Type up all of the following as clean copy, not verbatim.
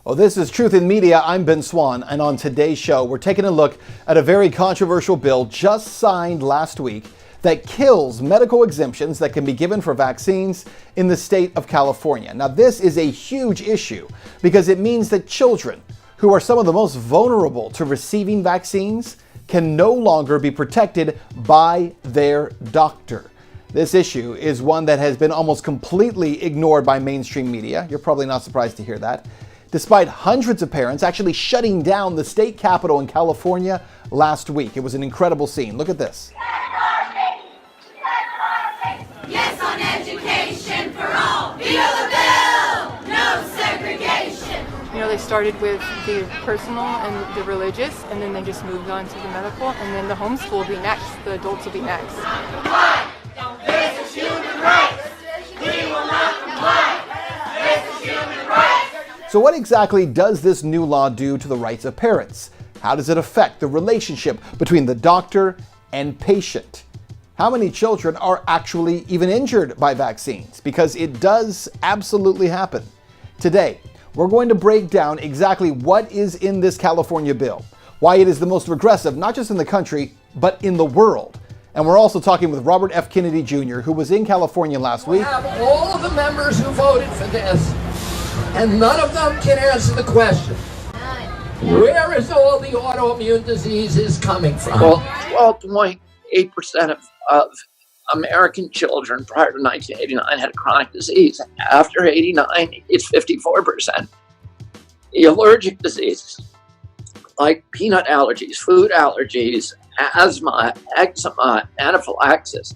Well, this is Truth in Media. I'm Ben Swann, and on today's show, we're taking a look at a very controversial bill just signed last week that kills medical exemptions that can be given for vaccines in the state of California. Now, this is a huge issue because it means that children, who are some of the most vulnerable to receiving vaccines, can no longer be protected by their doctor. This issue is one that has been almost completely ignored by mainstream media. You're probably not surprised to hear that. Despite hundreds of parents actually shutting down the state capitol in California last week. It was an incredible scene. Look at this. Yes on education for all. Veto the bill. No segregation. You know, they started with the personal and the religious, and then they just moved on to the medical, and then the homeschool will be next. The adults will be next. This is human rights. We will not comply. This is human rights. So what exactly does this new law do to the rights of parents? How does it affect the relationship between the doctor and patient? How many children are actually even injured by vaccines? Because it does absolutely happen. Today, we're going to break down exactly what is in this California bill, why it is the most regressive, not just in the country, but in the world. And we're also talking with Robert F. Kennedy Jr., who was in California last week. We have all of the members who voted for this, and none of them can answer the question. Where is all the autoimmune diseases coming from? Well, 12.8% of American children prior to 1989 had a chronic disease. After 89, it's 54%. The allergic diseases, like peanut allergies, food allergies, asthma, eczema, anaphylaxis,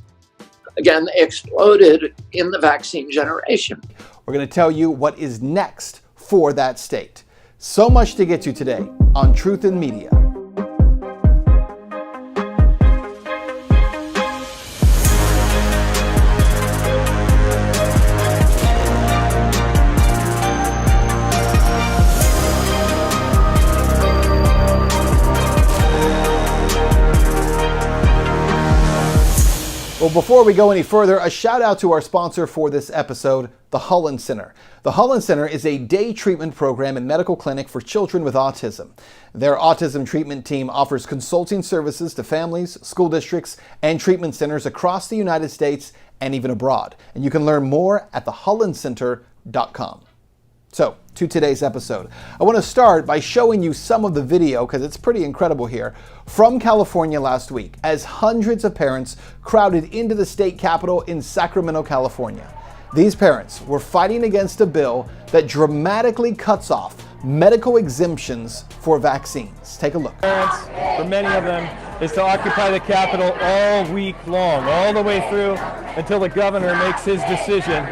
again, they exploded in the vaccine generation. We're going to tell you what is next for that state. So much to get to today on Truth in Media. Well, before we go any further, a shout out to our sponsor for this episode, the Holland Center. The Holland Center is a day treatment program and medical clinic for children with autism. Their autism treatment team offers consulting services to families, school districts, and treatment centers across the United States and even abroad. And you can learn more at thehollandcenter.com. So, to today's episode. I want to start by showing you some of the video, because it's pretty incredible here, from California last week, as hundreds of parents crowded into the state capitol in Sacramento, California. These parents were fighting against a bill that dramatically cuts off medical exemptions for vaccines. Take a look. Parents, for many of them, is to occupy the Capitol all week long, all the way through until the governor makes his decision.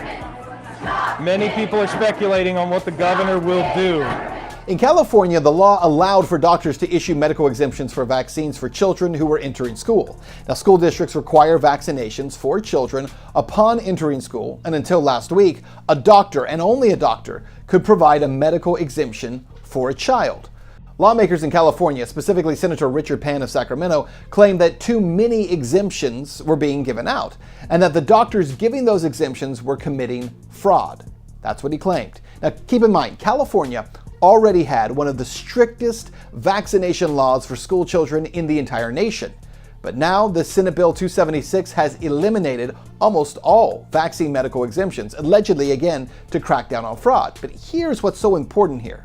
Many people are speculating on what the governor will do. In California, the law allowed for doctors to issue medical exemptions for vaccines for children who were entering school. Now, school districts require vaccinations for children upon entering school, and until last week, a doctor, and only a doctor, could provide a medical exemption for a child. Lawmakers in California, specifically Senator Richard Pan of Sacramento, claimed that too many exemptions were being given out, and that the doctors giving those exemptions were committing fraud. That's what he claimed. Now, keep in mind, California already had one of the strictest vaccination laws for school children in the entire nation. But now the Senate Bill 276 has eliminated almost all vaccine medical exemptions, allegedly again to crack down on fraud. But here's what's so important here.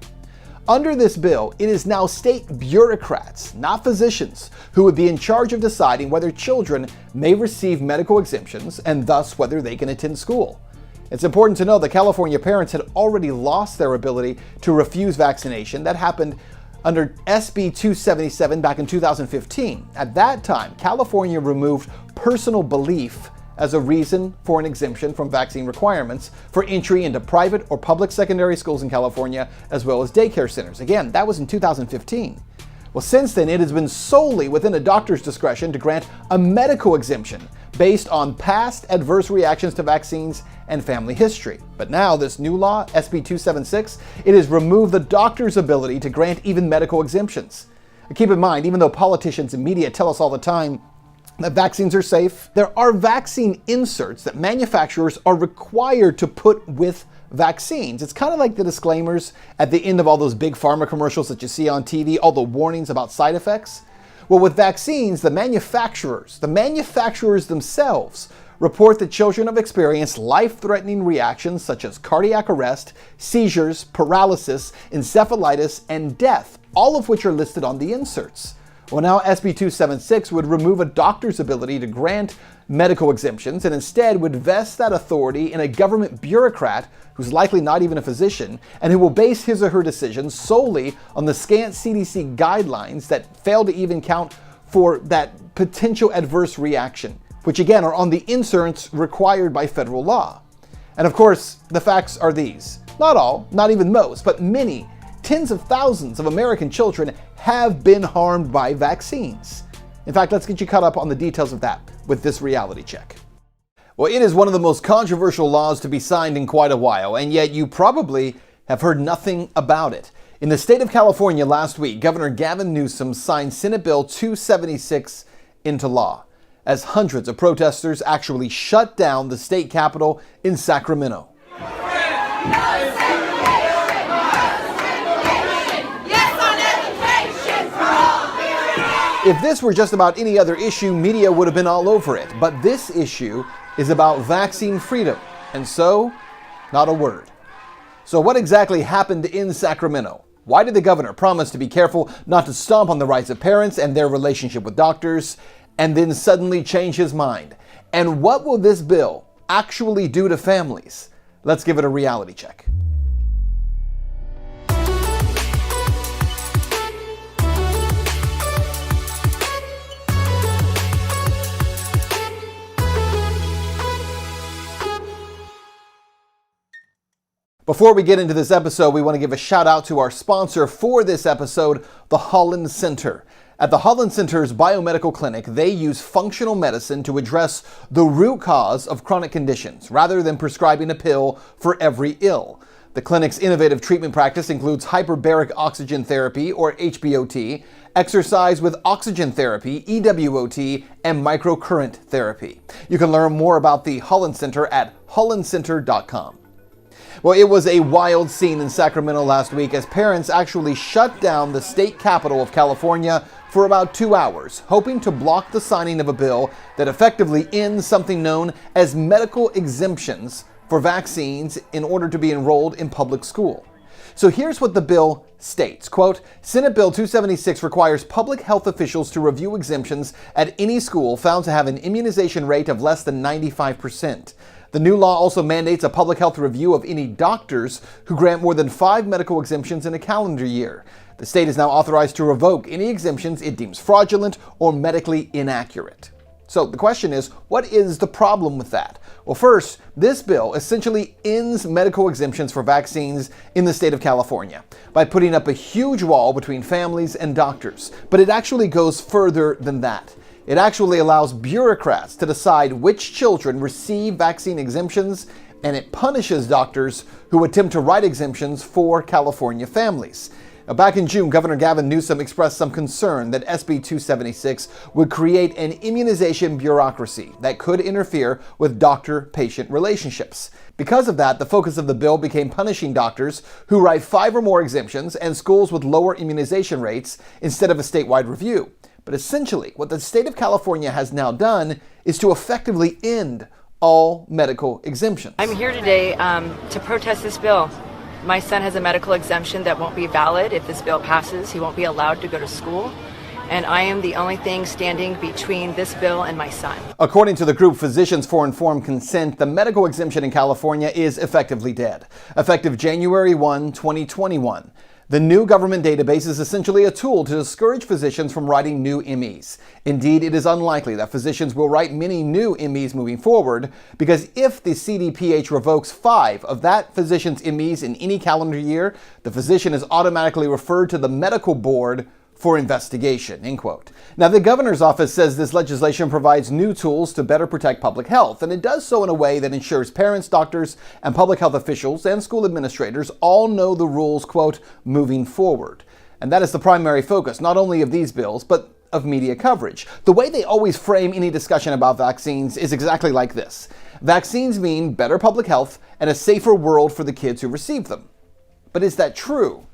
Under this bill, it is now state bureaucrats, not physicians, who would be in charge of deciding whether children may receive medical exemptions and thus whether they can attend school. It's important to know that California parents had already lost their ability to refuse vaccination. That happened under SB 277 back in 2015. At that time, California removed personal belief as a reason for an exemption from vaccine requirements for entry into private or public secondary schools in California, as well as daycare centers. Again, that was in 2015. Well, since then, it has been solely within a doctor's discretion to grant a medical exemption based on past adverse reactions to vaccines and family history. But now, this new law, SB 276, it has removed the doctor's ability to grant even medical exemptions. Keep in mind, even though politicians and media tell us all the time that vaccines are safe, there are vaccine inserts that manufacturers are required to put with vaccines. It's kind of like the disclaimers at the end of all those big pharma commercials that you see on TV, all the warnings about side effects. Well, with vaccines, the manufacturers themselves report that children have experienced life-threatening reactions such as cardiac arrest, seizures, paralysis, encephalitis, and death, all of which are listed on the inserts. Well, now SB 276 would remove a doctor's ability to grant medical exemptions and instead would vest that authority in a government bureaucrat who's likely not even a physician and who will base his or her decisions solely on the scant CDC guidelines that fail to even count for that potential adverse reaction, which again are on the inserts required by federal law. And of course, the facts are these. Not all, not even most, but many, tens of thousands of American children have been harmed by vaccines. In fact, let's get you caught up on the details of that with this reality check. Well, it is one of the most controversial laws to be signed in quite a while, and yet you probably have heard nothing about it. In the state of California last week, Governor Gavin Newsom signed Senate Bill 276 into law, as hundreds of protesters actually shut down the state capitol in Sacramento. If this were just about any other issue, media would have been all over it. But this issue is about vaccine freedom, and so, not a word. So what exactly happened in Sacramento? Why did the governor promise to be careful not to stomp on the rights of parents and their relationship with doctors, and then suddenly change his mind? And what will this bill actually do to families? Let's give it a reality check. Before we get into this episode, we want to give a shout out to our sponsor for this episode, the Holland Center. At the Holland Center's biomedical clinic, they use functional medicine to address the root cause of chronic conditions, rather than prescribing a pill for every ill. The clinic's innovative treatment practice includes hyperbaric oxygen therapy, or HBOT, exercise with oxygen therapy, EWOT, and microcurrent therapy. You can learn more about the Holland Center at hollandcenter.com. Well, it was a wild scene in Sacramento last week as parents actually shut down the state capitol of California for about 2 hours, hoping to block the signing of a bill that effectively ends something known as medical exemptions for vaccines in order to be enrolled in public school. So here's what the bill states, quote, Senate Bill 276 requires public health officials to review exemptions at any school found to have an immunization rate of less than 95%. The new law also mandates a public health review of any doctors who grant more than 5 medical exemptions in a calendar year. The state is now authorized to revoke any exemptions it deems fraudulent or medically inaccurate. So the question is, what is the problem with that? Well, first, this bill essentially ends medical exemptions for vaccines in the state of California by putting up a huge wall between families and doctors. But it actually goes further than that. It actually allows bureaucrats to decide which children receive vaccine exemptions, and it punishes doctors who attempt to write exemptions for California families. Now, back in June, Governor Gavin Newsom expressed some concern that SB 276 would create an immunization bureaucracy that could interfere with doctor-patient relationships. Because of that, the focus of the bill became punishing doctors who write 5 or more exemptions and schools with lower immunization rates instead of a statewide review. But essentially, what the state of California has now done is to effectively end all medical exemptions. I'm here today to protest this bill. My son has a medical exemption that won't be valid if this bill passes. He won't be allowed to go to school. And I am the only thing standing between this bill and my son. According to the group Physicians for Informed Consent, the medical exemption in California is effectively dead, effective January 1, 2021. The new government database is essentially a tool to discourage physicians from writing new MEs. Indeed, it is unlikely that physicians will write many new MEs moving forward, because if the CDPH revokes 5 of that physician's MEs in any calendar year, the physician is automatically referred to the medical board for investigation, end quote. Now, the governor's office says this legislation provides new tools to better protect public health, and it does so in a way that ensures parents, doctors, and public health officials and school administrators all know the rules, quote, moving forward. And that is the primary focus, not only of these bills, but of media coverage. The way they always frame any discussion about vaccines is exactly like this. Vaccines mean better public health and a safer world for the kids who receive them. But is that true?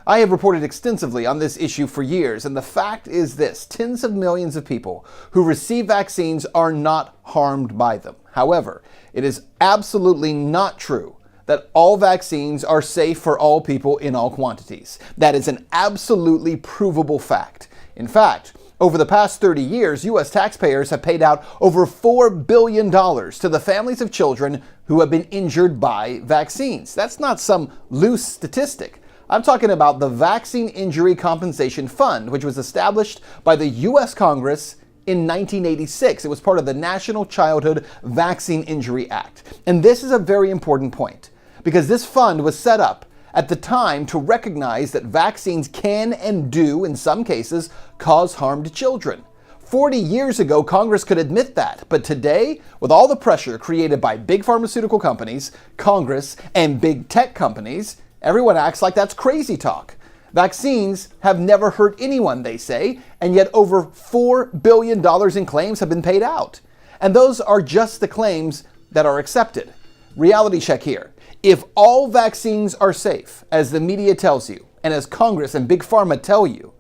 I have reported extensively on this issue for years, and the fact is this: tens of millions of people who receive vaccines are not harmed by them. However, it is absolutely not true that all vaccines are safe for all people in all quantities. That is an absolutely provable fact. In fact, over the past 30 years, U.S. taxpayers have paid out over $4 billion to the families of children who have been injured by vaccines. That's not some loose statistic. I'm talking about the Vaccine Injury Compensation Fund, which was established by the U.S. Congress in 1986. It was part of the National Childhood Vaccine Injury Act. And this is a very important point, because this fund was set up at the time to recognize that vaccines can and do, in some cases, cause harm to children. 40 years ago, Congress could admit that, but today, with all the pressure created by big pharmaceutical companies, Congress, and big tech companies, everyone acts like that's crazy talk. Vaccines have never hurt anyone, they say, and yet over $4 billion in claims have been paid out. And those are just the claims that are accepted. Reality check here. If all vaccines are safe, as the media tells you, and as Congress and Big Pharma tell you,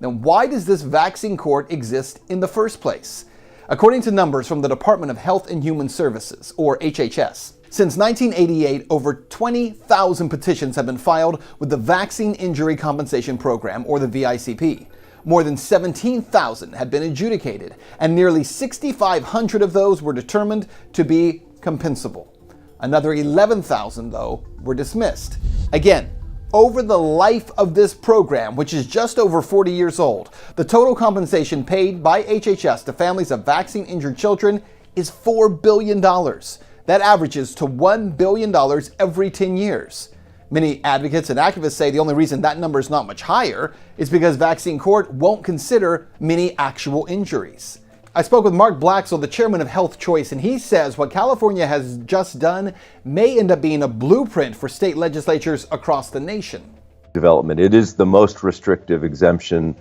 then why does this vaccine court exist in the first place? According to numbers from the Department of Health and Human Services, or HHS, since 1988, over 20,000 petitions have been filed with the Vaccine Injury Compensation Program, or the VICP. More than 17,000 had been adjudicated, and nearly 6,500 of those were determined to be compensable. Another 11,000, though, were dismissed. Again, over the life of this program, which is just over 40 years old, the total compensation paid by HHS to families of vaccine-injured children is $4 billion. That averages to $1 billion every 10 years. Many advocates and activists say the only reason that number is not much higher is because vaccine court won't consider many actual injuries. I spoke with Mark Blaxell, the chairman of Health Choice, and he says what California has just done may end up being a blueprint for state legislatures across the nation. Development. It is the most restrictive exemption,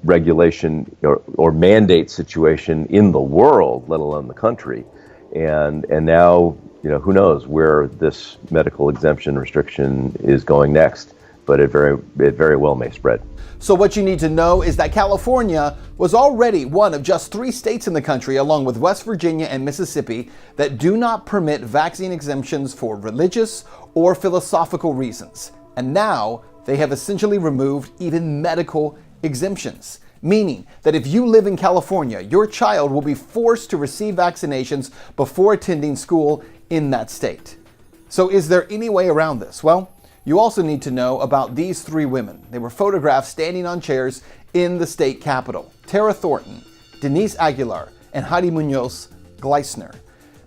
regulation, or mandate situation in the world, let alone the country. And now, who knows where this medical exemption restriction is going next, but it very well may spread. So what you need to know is that California was already one of just 3 states in the country, along with West Virginia and Mississippi, that do not permit vaccine exemptions for religious or philosophical reasons. And now they have essentially removed even medical exemptions, meaning that if you live in California, your child will be forced to receive vaccinations before attending school in that state. So is there any way around this? Well, you also need to know about these 3 women. They were photographed standing on chairs in the state capitol: Tara Thornton, Denise Aguilar, and Heidi Munoz Gleisner.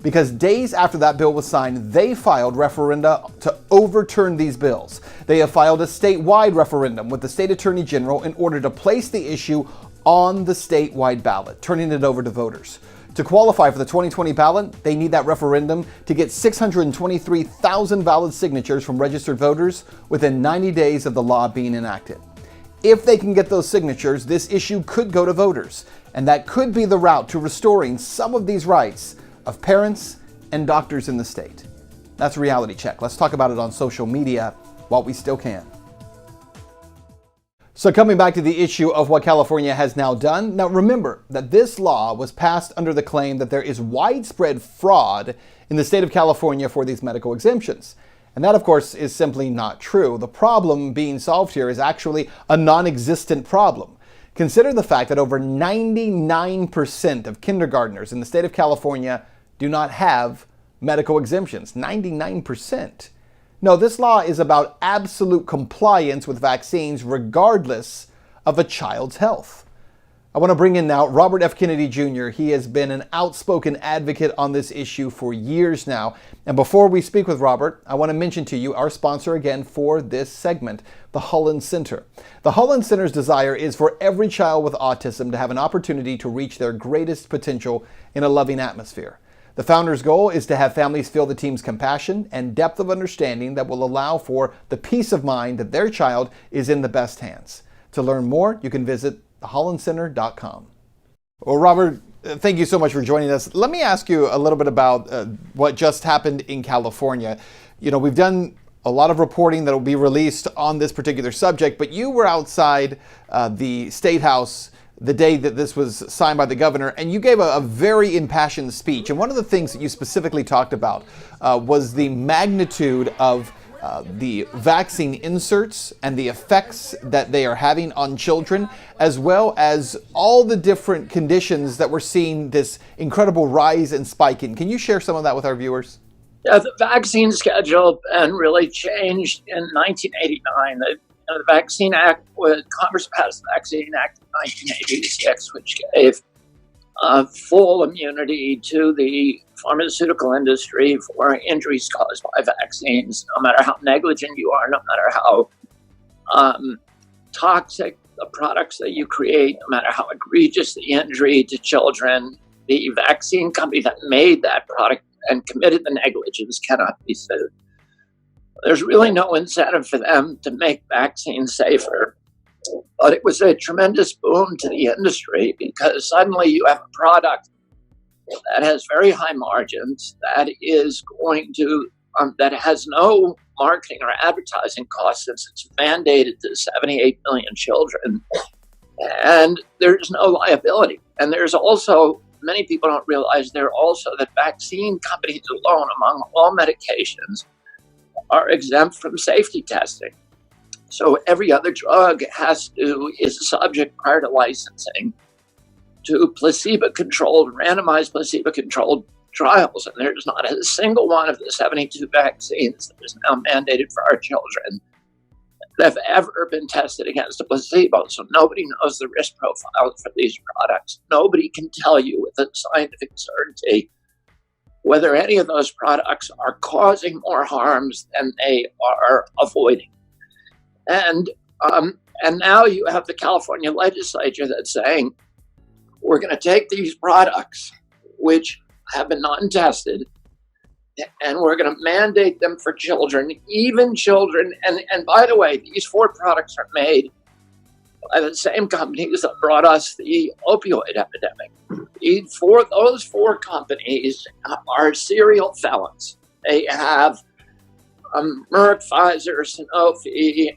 Because days after that bill was signed, they filed referenda to overturn these bills. They have filed a statewide referendum with the state attorney general in order to place the issue on the statewide ballot, turning it over to voters. To qualify for the 2020 ballot, they need that referendum to get 623,000 valid signatures from registered voters within 90 days of the law being enacted. If they can get those signatures, this issue could go to voters, and that could be the route to restoring some of these rights of parents and doctors in the state. That's Reality Check. Let's talk about it on social media while we still can. So coming back to the issue of what California has now done, now remember that this law was passed under the claim that there is widespread fraud in the state of California for these medical exemptions. And that, of course, is simply not true. The problem being solved here is actually a non-existent problem. Consider the fact that over 99% of kindergartners in the state of California do not have medical exemptions. 99%. No, this law is about absolute compliance with vaccines regardless of a child's health. I want to bring in now Robert F. Kennedy Jr. He has been an outspoken advocate on this issue for years now. And before we speak with Robert, I want to mention to you our sponsor again for this segment, the Holland Center. The Holland Center's desire is for every child with autism to have an opportunity to reach their greatest potential in a loving atmosphere. The founder's goal is to have families feel the team's compassion and depth of understanding that will allow for the peace of mind that their child is in the best hands. To learn more, you can visit thehollandcenter.com. Well, Robert, Thank you so much for joining us. Let me ask you a little bit about what just happened in California. You know, we've done a lot of reporting that will be released on this particular subject, but you were outside the State House the day that this was signed by the governor, and you gave a very impassioned speech. And one of the things that you specifically talked about was the magnitude of the vaccine inserts and the effects that they are having on children, as well as all the different conditions that we're seeing this incredible rise and spike in. Can you share some of that with our viewers? Yeah, the vaccine schedule really changed in 1989. The Vaccine Act, Congress passed the Vaccine Act in 1986, which gave full immunity to the pharmaceutical industry for injuries caused by vaccines, no matter how negligent you are, no matter how toxic the products that you create, no matter how egregious the injury to children. The vaccine company that made that product and committed the negligence cannot be sued. There's really no incentive for them to make vaccines safer. But it was a tremendous boom to the industry because suddenly you have a product that has very high margins, that is going to, that has no marketing or advertising costs since it's mandated to 78 million children. And there's no liability. And there's also, many people don't realize there are also that vaccine companies alone, among all medications, are exempt from safety testing. So every other drug is subject prior to licensing to randomized placebo-controlled trials. And there's not a single one of the 72 vaccines that is now mandated for our children that have ever been tested against a placebo. So nobody knows the risk profile for these products. Nobody can tell you with a scientific certainty whether any of those products are causing more harms than they are avoiding. And now you have the California legislature that's saying, we're going to take these products, which have been non-tested, and we're going to mandate them for children, even children. And by the way, these 4 products are made by the same companies that brought us the opioid epidemic. Those 4 companies are serial felons. They have Merck, Pfizer, Sanofi,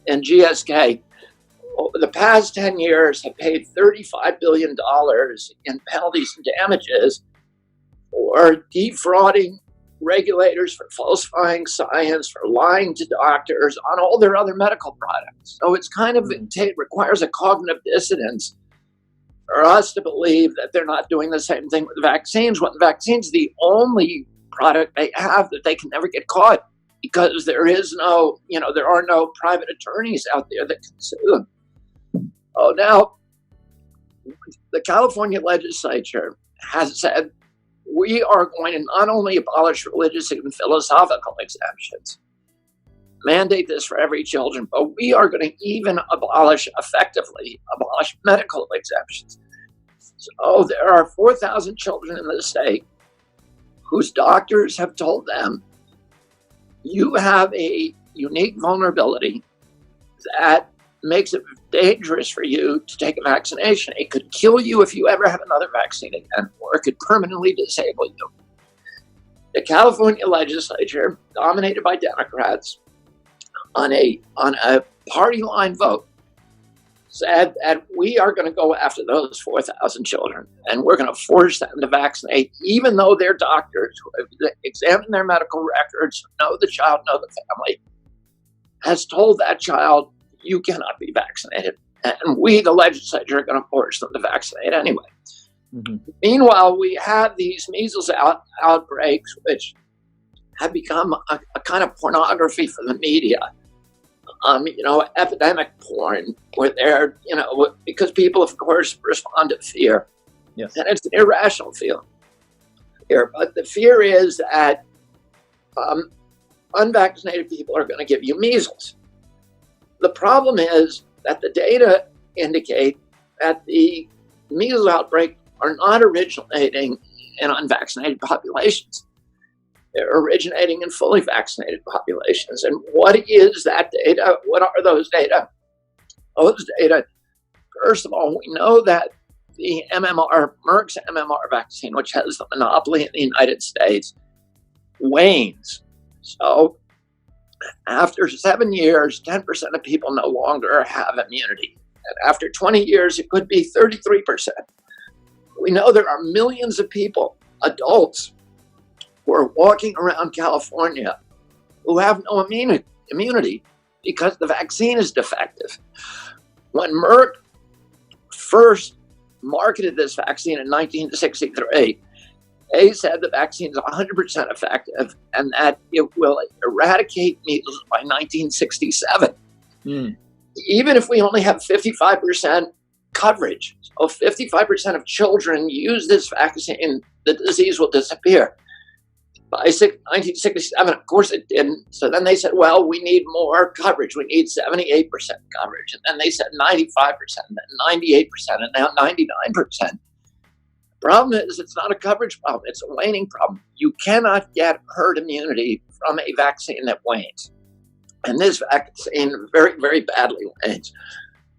and GSK. Over the past 10 years have paid $35 billion in penalties and damages for defrauding regulators, for falsifying science, for lying to doctors on all their other medical products. So it's it requires a cognitive dissonance for us to believe that they're not doing the same thing with vaccines, when vaccines the only product they have that they can never get caught because there are no private attorneys out there that can sue them. Oh, now the California legislature has said we are going to not only abolish religious and philosophical exemptions, mandate this for every children, but we are going to even effectively abolish medical exemptions. So there are 4,000 children in the state whose doctors have told them, you have a unique vulnerability that makes it dangerous for you to take a vaccination. It could kill you if you ever have another vaccine again, or it could permanently disable you. The California legislature, dominated by Democrats, on a party line vote, said that we are going to go after those 4,000 children and we're going to force them to vaccinate, even though their doctors who have examined their medical records, know the child, know the family, has told that child, you cannot be vaccinated. And we, the legislature, are going to force them to vaccinate anyway. Mm-hmm. Meanwhile, we have these measles outbreaks, which have become a kind of pornography for the media. Epidemic porn, where they're, because people, of course, respond to fear. Yes. And it's an irrational fear. But the fear is that unvaccinated people are going to give you measles. The problem is that the data indicate that the measles outbreak are not originating in unvaccinated populations. They're originating in fully vaccinated populations. And what is that data? What are those data? Those data First of all, we know that the Merck's MMR vaccine, which has the monopoly in the United States, wanes. So after 7 years, 10% of people no longer have immunity. And after 20 years, it could be 33%. We know there are millions of people, adults, who are walking around California who have no immunity because the vaccine is defective. When Merck first marketed this vaccine in 1963, they said the vaccine is 100% effective and that it will eradicate measles by 1967. Even if we only have 55% coverage, so 55% of children use this vaccine, the disease will disappear. By 1967, of course it didn't. So then they said, well, we need more coverage. We need 78% coverage. And then they said 95%, and then 98%, and now 99%. The problem is it's not a coverage problem. It's a waning problem. You cannot get herd immunity from a vaccine that wanes. And this vaccine very, very badly wanes.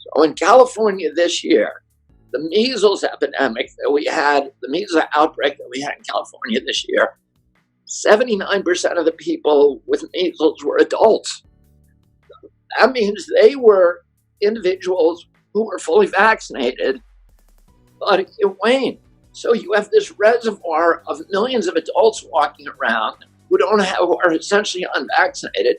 So in California this year, the measles epidemic that we had, the measles outbreak that we had in California this year, 79% of the people with measles were adults. That means they were individuals who were fully vaccinated, but it waned. So you have this reservoir of millions of adults walking around who are essentially unvaccinated.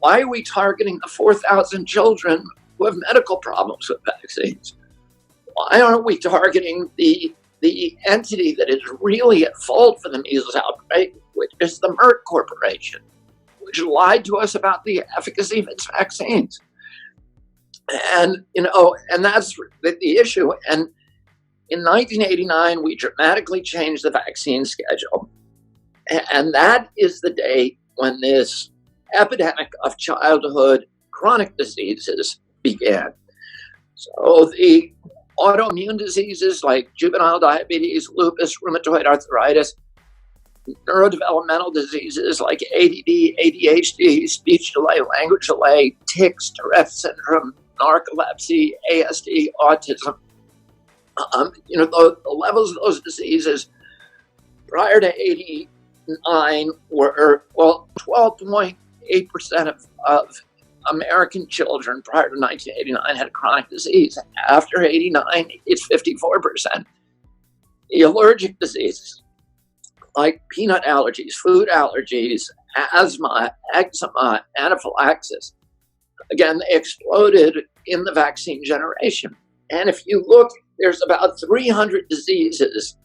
Why are we targeting the 4,000 children who have medical problems with vaccines? Why aren't we targeting the entity that is really at fault for the measles outbreak, which is the Merck Corporation, which lied to us about the efficacy of its vaccines? And that's the issue. And in 1989, we dramatically changed the vaccine schedule. And that is the date when this epidemic of childhood chronic diseases began. So the autoimmune diseases like juvenile diabetes, lupus, rheumatoid arthritis, neurodevelopmental diseases like ADD, ADHD, speech delay, language delay, tics, Tourette's syndrome, narcolepsy, ASD, autism. The levels of those diseases prior to 89 were, 12.8% of American children prior to 1989 had chronic disease. After 89, it's 54%. The allergic diseases like peanut allergies, food allergies, asthma, eczema, anaphylaxis, again, they exploded in the vaccine generation. And if you look, there's about 300 diseases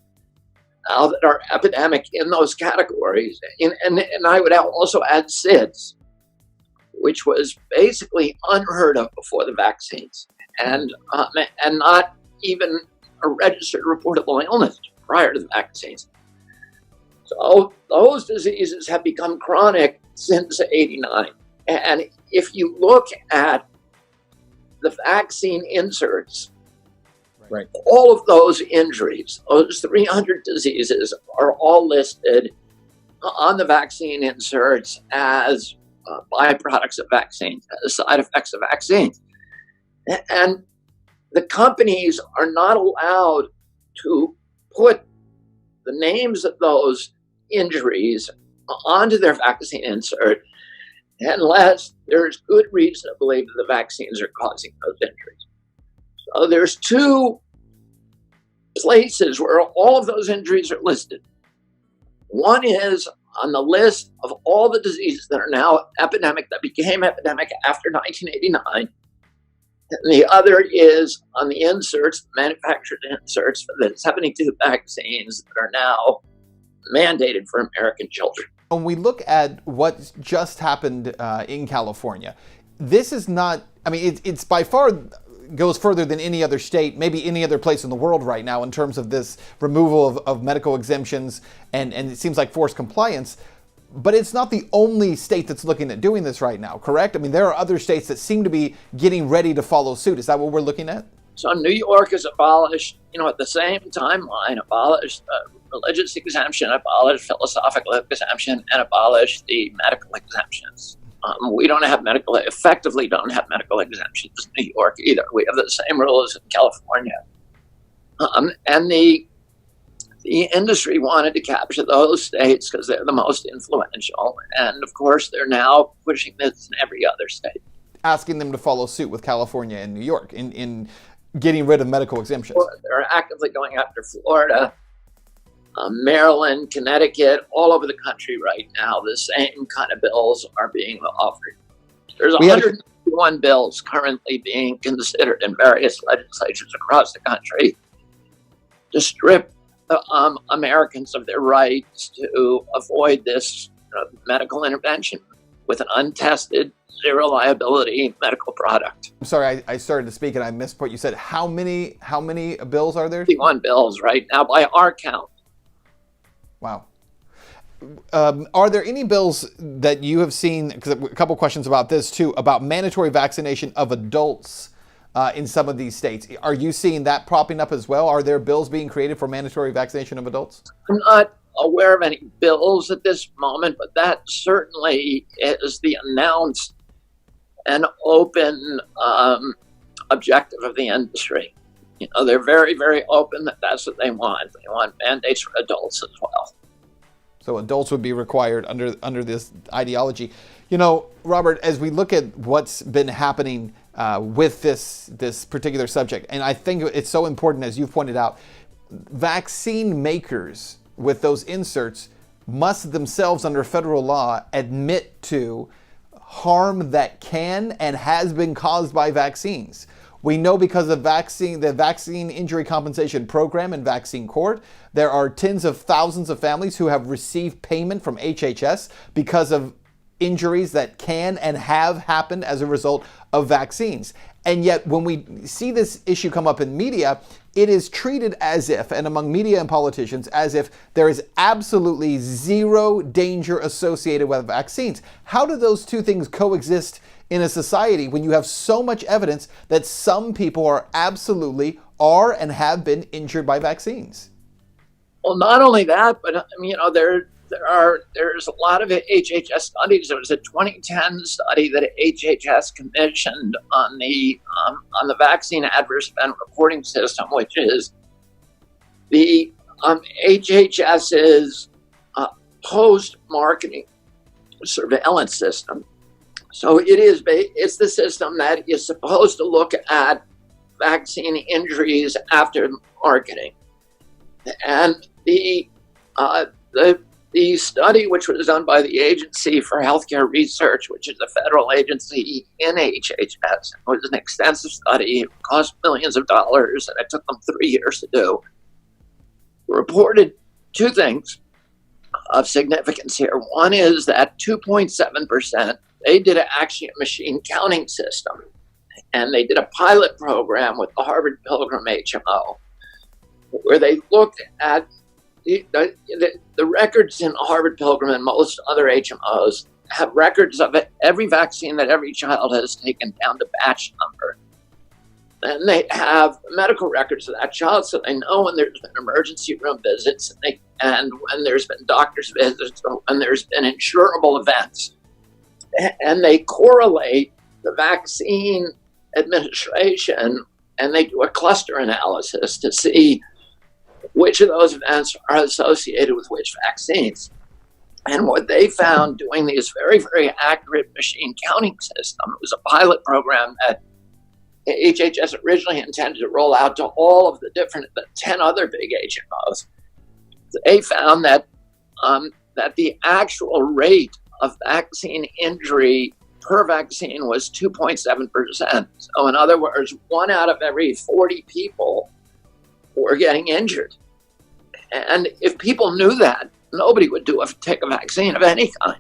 now that are epidemic in those categories. And I would also add SIDS, which was basically unheard of before the vaccines, and not even a registered reportable illness prior to the vaccines. So those diseases have become chronic since 89. And if you look at the vaccine inserts, right, all of those injuries, those 300 diseases are all listed on the vaccine inserts as byproducts of vaccines, side effects of vaccines. And the companies are not allowed to put the names of those injuries onto their vaccine insert unless there's good reason to believe that the vaccines are causing those injuries. So there's two places where all of those injuries are listed. One is on the list of all the diseases that are now epidemic, that became epidemic after 1989. And the other is on the inserts, manufactured inserts for the 72 vaccines that are now mandated for American children. When we look at what just happened in California, this is not, it's by far goes further than any other state, maybe any other place in the world right now in terms of this removal of medical exemptions and it seems like forced compliance. But it's not the only state that's looking at doing this right now, correct? There are other states that seem to be getting ready to follow suit. Is that what we're looking at? So New York has abolished, at the same timeline, abolished religious exemption, abolished philosophical exemption, and abolished the medical exemptions. We don't have effectively don't have medical exemptions in New York either. We have the same rules in California. And the industry wanted to capture those states because they're the most influential. And of course, they're now pushing this in every other state. Asking them to follow suit with California and New York in getting rid of medical exemptions. They're actively going after Florida, Maryland, Connecticut, all over the country right now. The same kind of bills are being offered. There's 101 bills currently being considered in various legislatures across the country to strip Americans of their rights to avoid this medical intervention with an untested, zero liability medical product. I'm sorry, I started to speak and I missed what you said. How many bills are there? 51 bills right now by our count. Wow. Are there any bills that you have seen, because a couple questions about this too, about mandatory vaccination of adults in some of these states? Are you seeing that propping up as well? Are there bills being created for mandatory vaccination of adults? I'm not aware of any bills at this moment, but that certainly is the announced and open objective of the industry. They're very, very open that that's what they want. They want mandates for adults as well. So adults would be required under this ideology. Robert, as we look at what's been happening with this particular subject, and I think it's so important, as you've pointed out, vaccine makers with those inserts must themselves, under federal law, admit to harm that can and has been caused by vaccines. We know because of the Vaccine Injury Compensation Program and Vaccine Court, there are tens of thousands of families who have received payment from HHS because of injuries that can and have happened as a result of vaccines. And yet when we see this issue come up in media, it is treated as if, and among media and politicians, as if there is absolutely zero danger associated with vaccines. How do those two things coexist in a society when you have so much evidence that some people are and have been injured by vaccines? Well, not only that, but there's a lot of HHS studies. There was a 2010 study that HHS commissioned on the vaccine adverse event reporting system, which is the HHS's post-marketing surveillance system. So it's the system that is supposed to look at vaccine injuries after marketing. And the study, which was done by the Agency for Healthcare Research, which is a federal agency in HHS, was an extensive study. It cost millions of dollars, and it took them 3 years to do. Reported two things of significance here. One is that 2.7%, they did actually a machine counting system, and they did a pilot program with the Harvard Pilgrim HMO, where they looked at the records in Harvard Pilgrim and most other HMOs have records of every vaccine that every child has taken down to batch number. And they have medical records of that child, so they know when there's been emergency room visits and when there's been doctor's visits or when there's been insurable events. And they correlate the vaccine administration, and they do a cluster analysis to see which of those events are associated with which vaccines. And what they found doing these very, very accurate machine counting system, it was a pilot program that HHS originally intended to roll out to all of the 10 other big HMOs. They found that the actual rate of vaccine injury per vaccine was 2.7%. So in other words, 1 out of every 40 people were getting injured. And if people knew that, nobody would take a vaccine of any kind.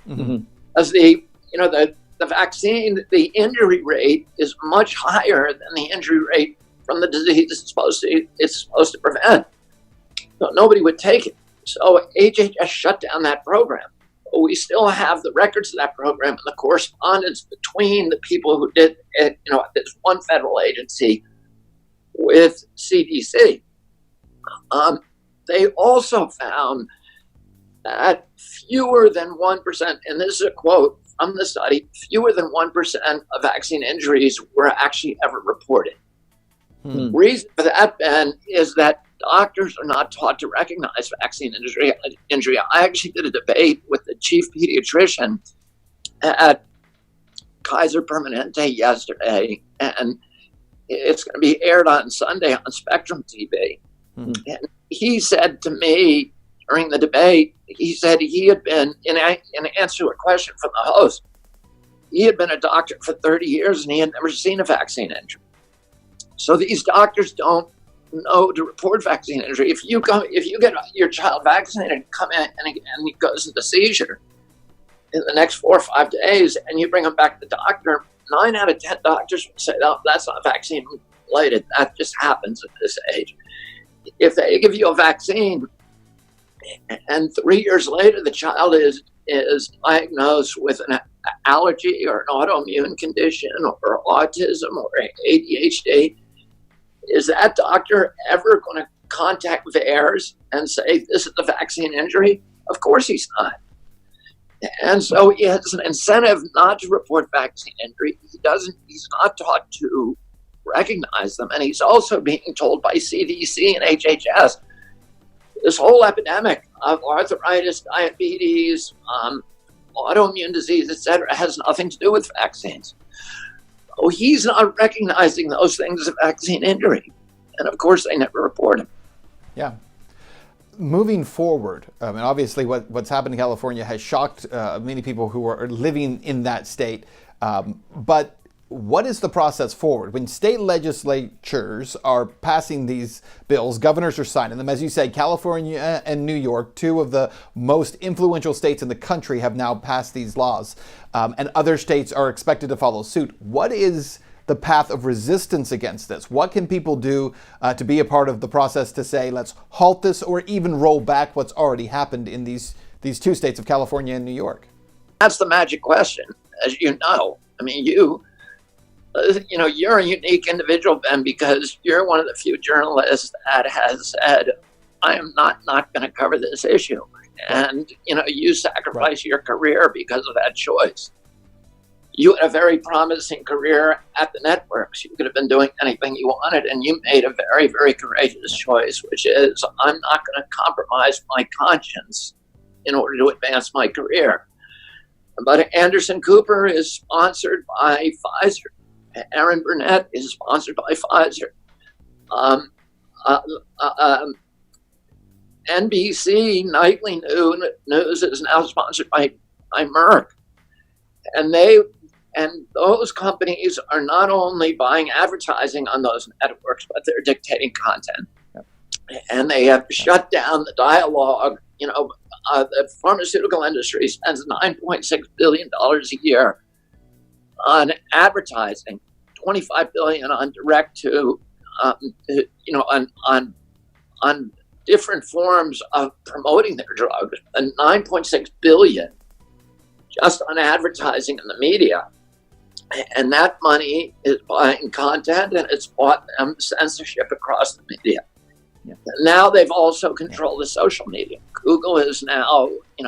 Mm-hmm. As the vaccine, the injury rate is much higher than the injury rate from the disease it's supposed to prevent. So nobody would take it. So HHS shut down that program. But we still have the records of that program and the correspondence between the people who did it, this one federal agency with CDC. They also found that fewer than 1%, and this is a quote, from the study, fewer than 1% of vaccine injuries were actually ever reported. Reason for that, Ben, is that doctors are not taught to recognize vaccine injury. I actually did a debate with the chief pediatrician at Kaiser Permanente yesterday, and it's going to be aired on Sunday on Spectrum TV. And he said to me during the debate, he said he had been, in answer to a question from the host, he had been a doctor for 30 years and he had never seen a vaccine injury. So these doctors don't know to report vaccine injury. If you get your child vaccinated, come in and he goes into seizure in the next 4 or 5 days, and you bring them back to the doctor, 9 out of 10 doctors will say, "No, that's not vaccine related. That just happens at this age." If they give you a vaccine and 3 years later the child is diagnosed with an allergy or an autoimmune condition or autism or ADHD, is that doctor ever going to contact VAERS and say this is a vaccine injury? Of course he's not. And so he has an incentive not to report vaccine injury. He's not taught to recognize them. And he's also being told by CDC and HHS, this whole epidemic of arthritis, diabetes, autoimmune disease, etc., has nothing to do with vaccines. Oh, he's not recognizing those things as a vaccine injury. And of course, they never report them. Yeah. Moving forward, and obviously what's happened in California has shocked many people who are living in that state. But what is the process forward? When state legislatures are passing these bills, governors are signing them. As you said, California and New York, 2 of the most influential states in the country, have now passed these laws. And other states are expected to follow suit. What is the path of resistance against this? What can people do to be a part of the process to say, let's halt this, or even roll back what's already happened in these 2 states of California and New York? That's the magic question, as you know. I mean, you're a unique individual, Ben, because you're one of the few journalists that has said, I am not going to cover this issue. And, you sacrifice your career because of that choice. You had a very promising career at the networks. You could have been doing anything you wanted, and you made a very, very courageous choice, which is, I'm not going to compromise my conscience in order to advance my career. But Anderson Cooper is sponsored by Pfizer. Aaron Burnett is sponsored by Pfizer. NBC Nightly News is now sponsored by Merck. And those companies are not only buying advertising on those networks, but they're dictating content. Yep. And they have shut down the dialogue. The pharmaceutical industry spends $9.6 billion a year on advertising, $25 billion on direct to, on different forms of promoting their drugs, and $9.6 billion just on advertising in the media. And that money is buying content, and it's bought them censorship across the media. Yeah. Now they've also controlled the social media. Google is now, in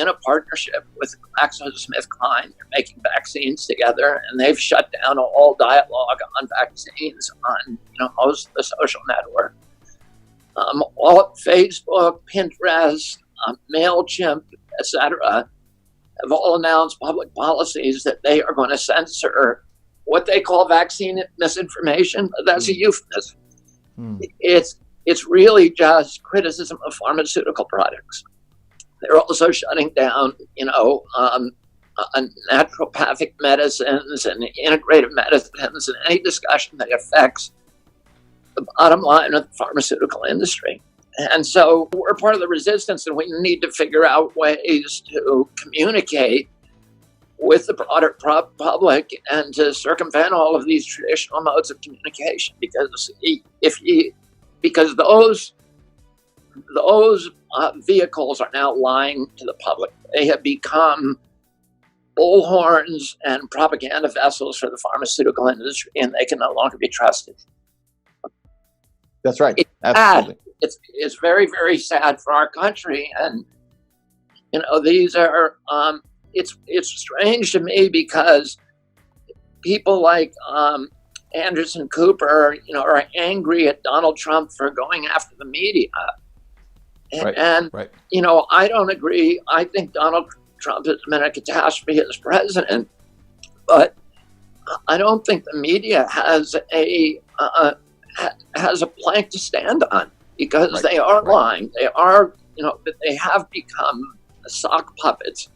a partnership with GlaxoSmithKline. They're making vaccines together, and they've shut down all dialogue on vaccines on, most of the social network. All Facebook, Pinterest, MailChimp, etc., have all announced public policies that they are going to censor what they call vaccine misinformation. That's a euphemism. It's really just criticism of pharmaceutical products. They're also shutting down, naturopathic medicines and integrative medicines and any discussion that affects the bottom line of the pharmaceutical industry. And so we're part of the resistance, and we need to figure out ways to communicate with the broader public and to circumvent all of these traditional modes of communication. Because those vehicles are now lying to the public. They have become bullhorns and propaganda vessels for the pharmaceutical industry, and they can no longer be trusted. That's right. It's Absolutely. sad. It's very, very sad for our country. And, these are it's strange to me because people like Anderson Cooper, are angry at Donald Trump for going after the media. And I don't agree. I think Donald Trump has been a catastrophe as president, but I don't think the media has a plank to stand on, because they are lying. They are, they have become sock puppets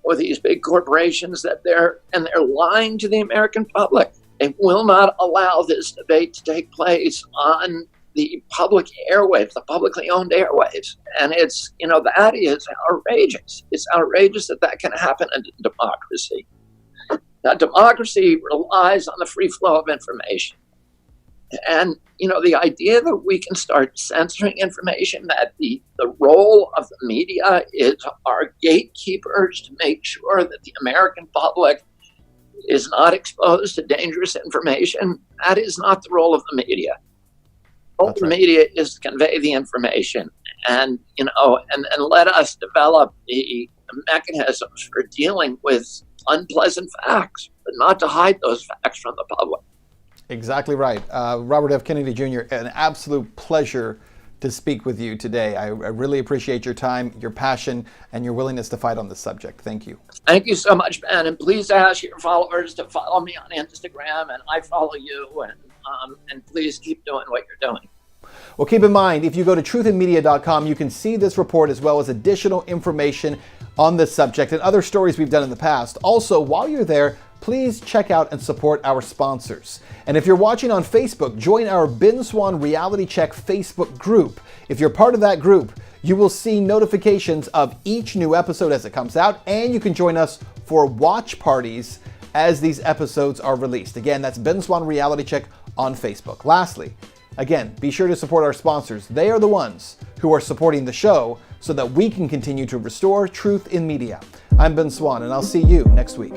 for these big corporations that they're lying to the American public. They will not allow this debate to take place on the public airwaves, the publicly owned airwaves. And it's, that is outrageous. It's outrageous that can happen in a democracy. Now, democracy relies on the free flow of information. And, the idea that we can start censoring information, that the role of the media is our gatekeepers to make sure that the American public is not exposed to dangerous information, that is not the role of the media. The role of the media is to convey the information and, and let us develop the mechanisms for dealing with unpleasant facts, but not to hide those facts from the public. Exactly right. Robert F. Kennedy Jr., an absolute pleasure to speak with you today. I really appreciate your time, your passion, and your willingness to fight on this subject. Thank you. Thank you so much, Ben. And please ask your followers to follow me on Instagram, and I follow you. And please keep doing what you're doing. Well, keep in mind, if you go to truthinmedia.com, you can see this report as well as additional information on this subject and other stories we've done in the past. Also, while you're there, please check out and support our sponsors. And if you're watching on Facebook, join our Ben Swann Reality Check Facebook group. If you're part of that group, you will see notifications of each new episode as it comes out, and you can join us for watch parties as these episodes are released. Again, that's Ben Swann Reality Check on Facebook. Lastly, again, be sure to support our sponsors. They are the ones who are supporting the show so that we can continue to restore truth in media. I'm Ben Swann, and I'll see you next week.